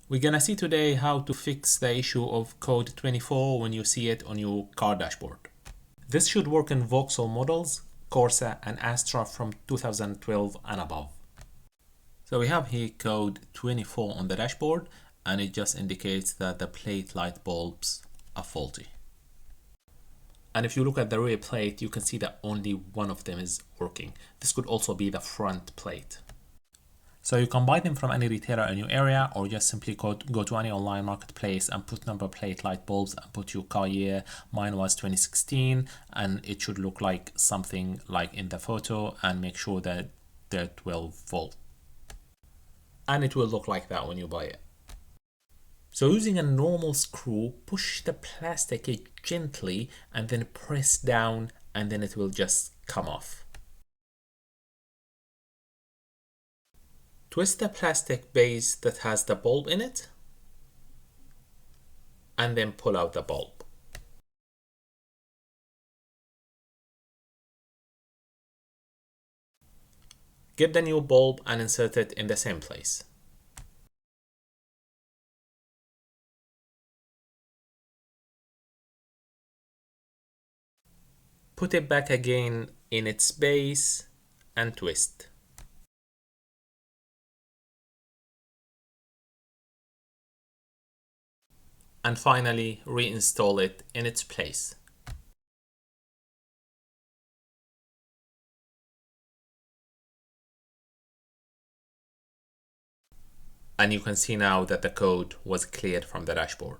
We're gonna see today how to fix the issue of code 24 when you see it on your car dashboard. This should work in Vauxhall models, Corsa and Astra from 2012 and above. So we have here code 24 on the dashboard, and it just indicates that the plate light bulbs are faulty. And if you look at the rear plate, you can see that only one of them is working. This could also be the front plate. So you can buy them from any retailer in your area, or just simply go to any online marketplace and put number plate light bulbs and put your car year. Mine was 2016, and it should look like something like in the photo, and make sure that they're 12 volt. And it will look like that when you buy it. So using a normal screw, push the plastic gently and then press down, and then it will just come off. Twist the plastic base that has the bulb in it, and then pull out the bulb. Get the new bulb and insert it in the same place. Put it back again in its base and twist. And finally reinstall it in its place. And you can see now that the code was cleared from the dashboard.